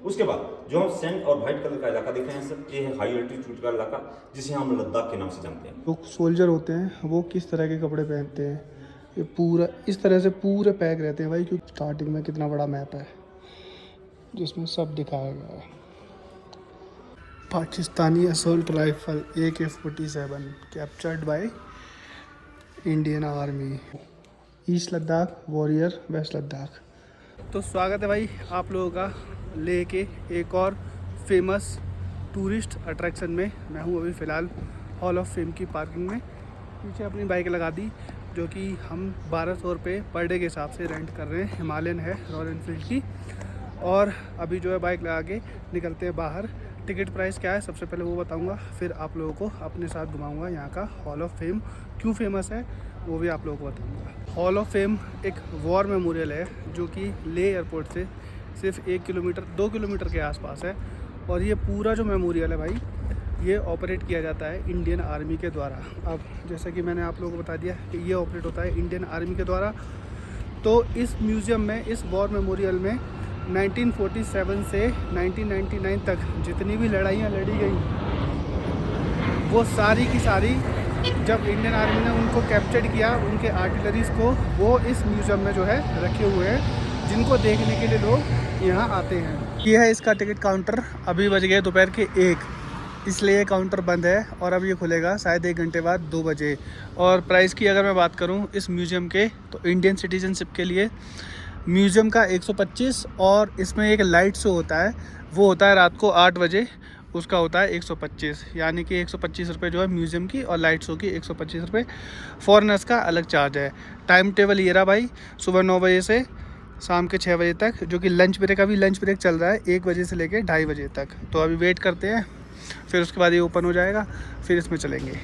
उसके बाद जो हम सैंड और वाइट कलर का इलाका देख रहे हैं सर, ये है हाई अल्टीट्यूड का इलाका, जिसे हम लद्दाख के नाम से जानते हैं। लोग सोल्जर होते हैं वो किस तरह के कपड़े पहनते हैं, ये पूरा इस तरह से पूरे पैक रहते हैं भाई, क्योंकि स्टार्टिंग में कितना बड़ा मैप है जिसमें सब दिखाया गया है। Pakistani assault rifle AK-47 captured by Indian army, east Ladakh warrior west Ladakh. तो स्वागत है भाई आप लोगों का लेह के एक और फेमस टूरिस्ट अट्रैक्शन में। मैं हूँ अभी फ़िलहाल हॉल ऑफ फेम की पार्किंग में। पीछे अपनी बाइक लगा दी जो कि हम 1200 रुपये पर डे के हिसाब से रेंट कर रहे हैं। हिमालयन है रॉयल एनफील्ड की। और अभी जो है बाइक लगा के निकलते हैं बाहर। टिकट प्राइस क्या है सबसे पहले वो बताऊंगा, फिर आप लोगों को अपने साथ घुमाऊंगा। यहाँ का हॉल ऑफ फेम क्यों फेमस है वो भी आप लोगों को बताऊंगा। हॉल ऑफ फेम एक वॉर मेमोरियल है जो कि लेह एयरपोर्ट से सिर्फ 1 किलोमीटर 2 किलोमीटर के आसपास है। और ये पूरा जो मेमोरियल है भाई, ये ऑपरेट किया जाता है इंडियन आर्मी के द्वारा। अब जैसा कि मैंने आप लोगों को बता दिया कि ये ऑपरेट होता है इंडियन आर्मी के द्वारा। तो इस म्यूज़ियम में, इस वॉर मेमोरियल में 1947 से 1999 तक जितनी भी लड़ाइयाँ लड़ी गई, वो सारी की सारी जब इंडियन आर्मी ने उनको कैप्चर किया, उनके आर्टिलरीज को, वो इस म्यूज़ियम में जो है रखे हुए हैं, जिनको देखने के लिए लोग यहाँ आते हैं। ये है इसका टिकट काउंटर। अभी बज गए दोपहर के 1, इसलिए काउंटर बंद है और अब ये खुलेगा शायद 1 घंटे बाद 2 बजे। और प्राइस की अगर मैं बात करूँ इस म्यूज़ियम के, तो इंडियन सिटीजनशिप के लिए म्यूज़ियम का 125, और इसमें एक लाइट शो होता है, वो होता है रात को 8 बजे, उसका होता है 125। यानी कि 125 रुपये जो है म्यूज़ियम की, और लाइट शो की 125 रुपये। फॉरेनर्स का अलग चार्ज है। टाइम टेबल ये रहा भाई, सुबह 9 बजे से शाम के 6 बजे तक, जो कि लंच ब्रेक, अभी लंच ब्रेक चल रहा है 1 बजे से लेकर 2:30 बजे तक। तो अभी वेट करते हैं, फिर उसके बाद ये ओपन हो जाएगा, फिर इसमें चलेंगे।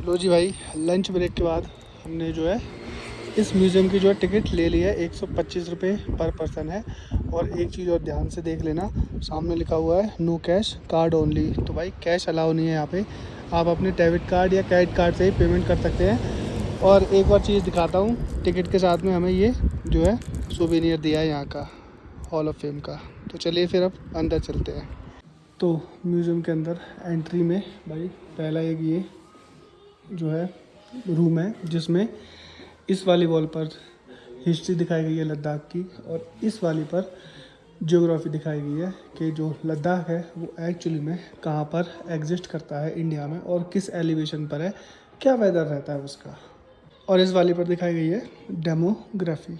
लो जी भाई, लंच ब्रेक के बाद हमने जो है इस म्यूज़ियम की जो है टिकट ले लिया है। 125 रुपये पर पर्सन है। और एक चीज़ और ध्यान से देख लेना, सामने लिखा हुआ है नो कैश कार्ड ओनली। तो भाई कैश अलाउ नहीं है यहाँ पे, आप अपने डेबिट कार्ड या क्रेडिट कार्ड से ही पेमेंट कर सकते हैं। और एक और चीज़ दिखाता हूँ, टिकट के साथ में हमें ये जो है सूवेनियर दिया है यहाँ का, हॉल ऑफ फेम का। तो चलिए फिर अब अंदर चलते हैं। तो म्यूज़ियम के अंदर एंट्री में भाई पहला एक ये जो है रूम है, जिसमें इस वाली वॉल पर हिस्ट्री दिखाई गई है लद्दाख की, और इस वाली पर ज्योग्राफी दिखाई गई है कि जो लद्दाख है वो एक्चुअली में कहाँ पर एग्जिस्ट करता है इंडिया में, और किस एलिवेशन पर है, क्या वेदर रहता है उसका। और इस वाली पर दिखाई गई है डेमोग्राफी।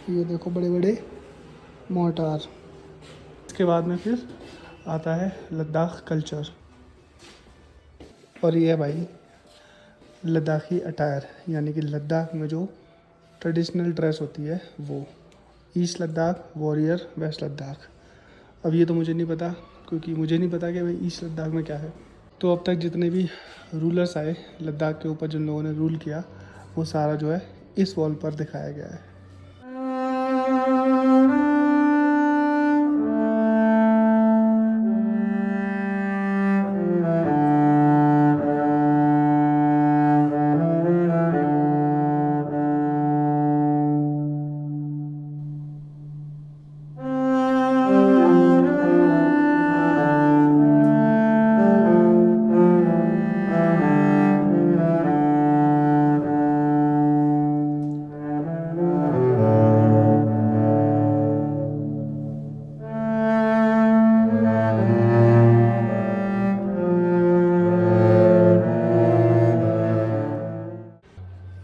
ये देखो बड़े बड़े मोर्टार। इसके बाद में फिर आता है लद्दाख कल्चर, और ये है भाई लद्दाखी अटायर, यानी कि लद्दाख में जो ट्रेडिशनल ड्रेस होती है वो। East Ladakh warrior west Ladakh. अब ये तो मुझे नहीं पता, क्योंकि मुझे नहीं पता कि भाई ईस्ट लद्दाख में क्या है। तो अब तक जितने भी रूलर्स आए लद्दाख के ऊपर, जिन लोगों ने रूल किया, वो सारा जो है इस वॉल पर दिखाया गया है।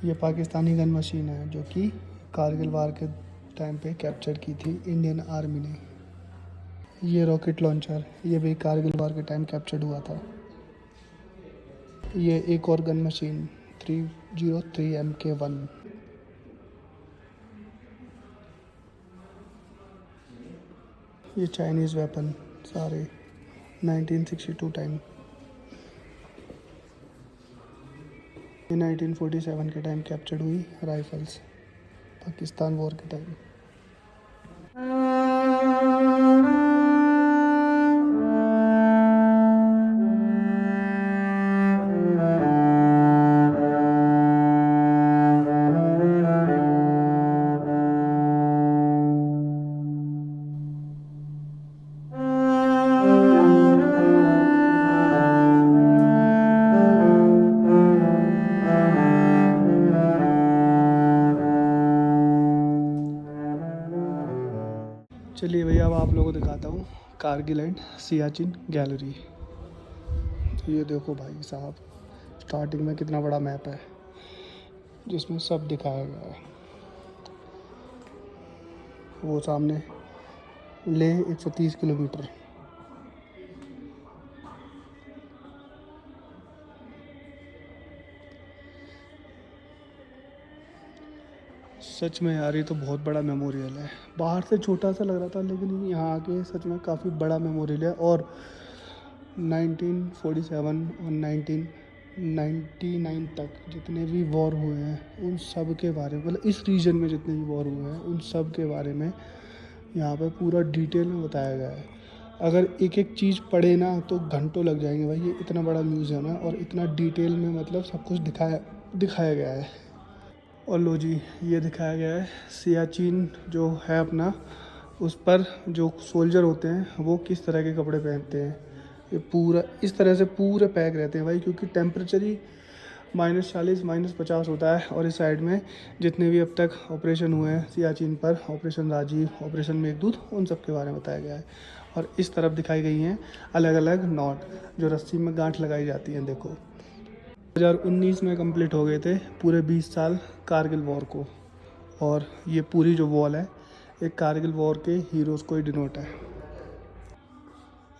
ये पाकिस्तानी गन मशीन है जो कि कारगिल वार के टाइम पे कैप्चर की थी इंडियन आर्मी ने। ये रॉकेट लॉन्चर, ये भी कारगिल वार के टाइम कैप्चर्ड हुआ था। ये एक और गन मशीन 303 MK1। ये चाइनीज़ वेपन सारे 1962 टाइम। ये 1947 के टाइम कैप्चर्ड हुई राइफल्स, पाकिस्तान वॉर के टाइम। चलिए भैया, अब आप लोगों को दिखाता हूँ कारगिल एंड सियाचिन गैलरी। तो ये देखो भाई साहब, स्टार्टिंग में कितना बड़ा मैप है जिसमें सब दिखाया गया है। वो सामने लेह 130 किलोमीटर। सच में यार, ये तो बहुत बड़ा मेमोरियल है। बाहर से छोटा सा लग रहा था, लेकिन यहाँ आके सच में काफ़ी बड़ा मेमोरियल है। और 1947 और 1999 तक जितने भी वॉर हुए हैं उन सब के बारे में, मतलब इस रीजन में जितने भी वॉर हुए हैं उन सब के बारे में यहाँ पे पूरा डिटेल में बताया गया है। अगर एक एक चीज़ पढ़े ना तो घंटों लग जाएंगे भाई। ये इतना बड़ा म्यूज़ियम है और इतना डिटेल में मतलब सब कुछ दिखाया गया है। और लो जी, ये दिखाया गया है सियाचिन जो है अपना, उस पर जो सोल्जर होते हैं वो किस तरह के कपड़े पहनते हैं। ये पूरा इस तरह से पूरे पैक रहते हैं भाई, क्योंकि टेम्परेचर ही -40 -50 होता है। और इस साइड में जितने भी अब तक ऑपरेशन हुए हैं सियाचिन पर, ऑपरेशन राजीव, ऑपरेशन मेघदूत, उन सब के बारे में बताया गया है। और इस तरफ दिखाई गई हैं अलग अलग नॉट जो रस्सी में गांठ लगाई जाती हैं। देखो 2019 में कंप्लीट हो गए थे पूरे 20 साल कारगिल वॉर को। और ये पूरी जो वॉल है एक कारगिल वॉर के हीरोज़ को ही डिनोट है।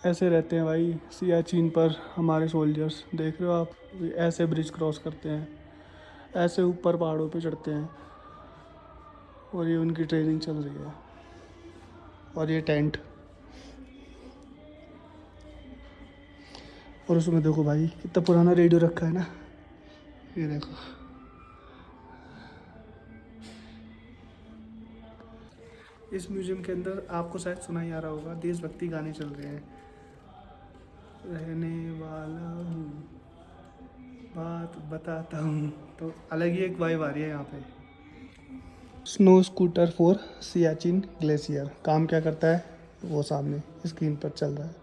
ऐसे रहते हैं भाई सियाचिन पर हमारे सोल्जर्स। देख रहे हो आप, ऐसे ब्रिज क्रॉस करते हैं, ऐसे ऊपर पहाड़ों पे चढ़ते हैं। और ये उनकी ट्रेनिंग चल रही है। और ये टेंट, और उसमें देखो भाई कितना पुराना रेडियो रखा है ना। ये देखो, इस म्यूजियम के अंदर आपको शायद सुना ही आ रहा होगा, देशभक्ति गाने चल रहे हैं। रहने वाला हूँ, बात बताता हूँ, तो अलग ही एक वाइब आ रही है यहाँ पे। Snow scooter for Siachen glacier काम क्या करता है वो सामने स्क्रीन पर चल रहा है।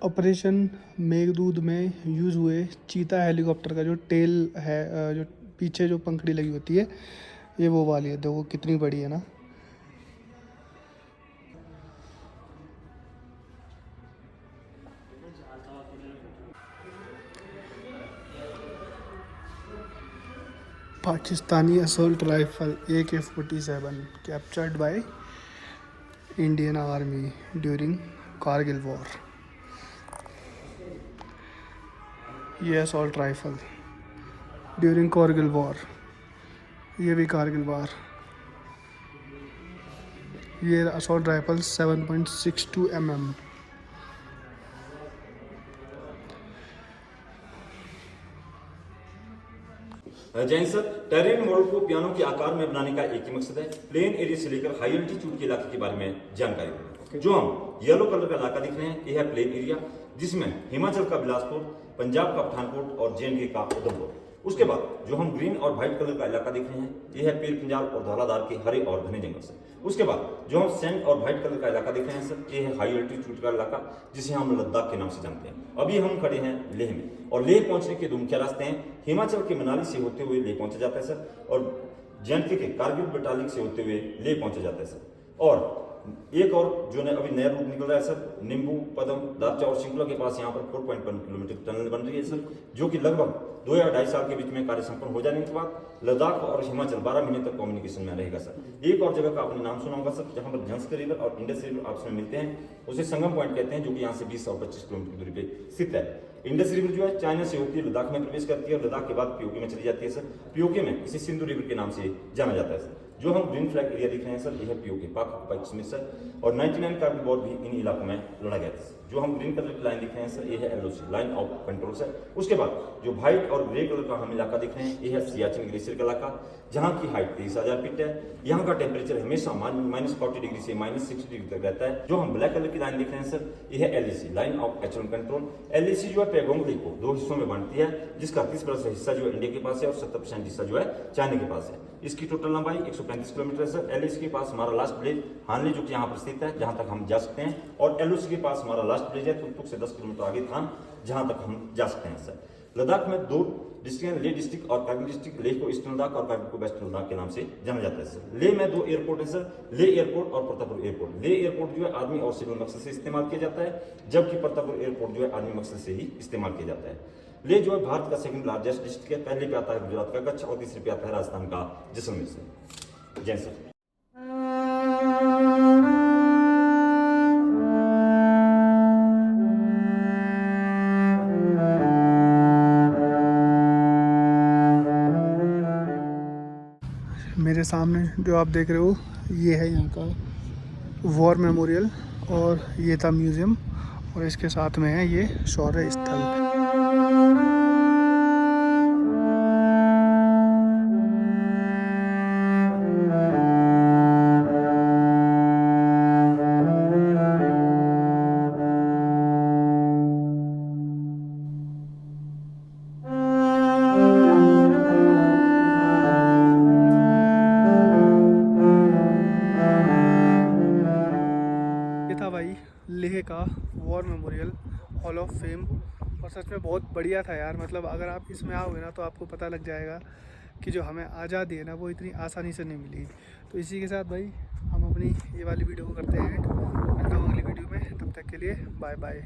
ऑपरेशन मेघदूत में यूज़ हुए चीता हेलीकॉप्टर का जो टेल है, जो पीछे जो पंखड़ी लगी होती है, ये वो वाली है। देखो कितनी बड़ी है ना। Pakistani assault rifle AK-47 captured by Indian army during Kargil war. ये assault rifle during Kargil war, ये भी कारगिल वॉर। ये assault rifle 7.62 mm। Jain sir, terrain model को पियानो के आकार में बनाने का एक ही मकसद है, प्लेन एरिया से लेकर हाई एल्टीट्यूड के इलाके के बारे में जानकारी देना। जो हम येलो कलर का इलाका दिख रहे हैं, यह है प्लेन एरिया, जिसमें हिमाचल का बिलासपुर, पंजाब का पठानकोट और JNK का उधमपुर। उसके बाद जो हम ग्रीन और व्हाइट कलर का इलाका देख रहे हैं, यह है पीर पंजाल और धौलाधार के हरे और घने जंगल से। उसके बाद जो हम सैंड और व्हाइट कलर का इलाका देख रहे हैं सर, ये है हाई एल्टीट्यूड का इलाका, जिसे हम लद्दाख के नाम से जानते हैं। अभी हम खड़े हैं लेह में, और लेह पहुंचने के दो मुख्य रास्ते हैं। हिमाचल के मनाली से होते हुए लेह पहुंचा जाता है सर, और JNK के कारगिल बटालिक से होते हुए लेह पहुंचा जाता है सर। और एक और जो अभी नया रूट निकल रहा है सर, नींबू, पदम, दारचा और शिंकुला के पास यहाँ पर 4.1 किलोमीटर टनल बन रही है सर, जो कि लगभग 2 या 2.5 साल के बीच में कार्य संपन्न हो जाने के बाद लद्दाख और हिमाचल 12 महीने तक कम्युनिकेशन में रहेगा सर। एक और जगह का आपने नाम सुना होगा सर, जहाँ पर झंस्कर रिवर और इंडस रिवर आपस में मिलते हैं, उसे संगम पॉइंट कहते हैं, जो कि यहाँ से 20 और 25 किलोमीटर दूरी पे स्थित है। इंडस रिवर जो है चाइना से होती है, लद्दाख में प्रवेश करती है, और लद्दाख के बाद POK में चली जाती है सर। POK में इसे सिंधु रिवर के नाम से जाना जाता है सर। जो हम ग्रीन फ्लैग एरिया दिख रहे हैं सर, ये है पीओके, पाक ऑक्युपाइड कश्मीर सर, और 99 का वॉर भी इन इलाकों में लड़ा गया था। जो हम ग्रीन कलर की लाइन दिख रहे हैं सर, ये है LOC, line of control sir. उसके बाद जो व्हाइट और ग्रे कलर का हम इलाका दिख रहे हैं, ये है सियाचिन ग्लेशियर का इलाका, जहाँ की हाइट 23,000 फीट है। यहाँ का टेम्परेचर हमेशा -40 डिग्री से -60 डिग्री तक रहता है। जो हम ब्लैक कलर की लाइन दिख रहे हैं सर, ये है LAC, line of action control. LAC जो है पैगोंग ली को 2 हिस्सों में बांटती है, जिसका 30% हिस्सा जो है इंडिया के पास है और 70% हिस्सा जो है चाइना के पास है। इसकी टोटल लंबाई 135 किलोमीटर है सर। एलएसी के पास हमारा लास्ट विलेज हानली जो कि यहाँ पर स्थित है, जहाँ तक हम जा सकते हैं, और एलओसी के पास हमारा लास्ट विलेज है तुकतुक से 10 किलोमीटर आगे थान, जहाँ तक हम जा सकते हैं सर। लद्दाख में 2 डिस्ट्रिक्ट हैं, लेह डिस्ट्रिक्ट और कारगिल डिस्ट्रिक्ट। लेह को ईस्टर्न लद्दाख और कारगिल को वेस्टर्न लद्दाख के नाम से जाना जाता है सर। लेह में 2 एयरपोर्ट है सर, लेह एयरपोर्ट और प्रतापपुर एयरपोर्ट। लेह एयरपोर्ट जो है आर्मी और सिविल मकसद से इस्तेमाल किया जाता है, जबकि प्रतापपुर एयरपोर्ट जो है आर्मी मकसद से ही इस्तेमाल किया जाता है। लेह जो है भारत का सेकंड लार्जेस्ट डिस्ट्रिक्ट है, पहले पे आता है गुजरात का कच्छ और तीसरे पे आता है राजस्थान का जैसलमेर से। जय सर। मेरे सामने जो आप देख रहे हो, ये है यहाँ का वॉर मेमोरियल, और ये था म्यूज़ियम, और इसके साथ में है ये शौर्य स्थल। था भाई लेह का war memorial hall of fame, और सच में बहुत बढ़िया था यार। मतलब अगर आप इसमें आओगे ना तो आपको पता लग जाएगा कि जो हमें आज़ादी है ना वो इतनी आसानी से नहीं मिली। तो इसी के साथ भाई हम अपनी ये वाली वीडियो को करते हैं, मिलता हूँ अगली वीडियो में, तब तक के लिए बाय बाय।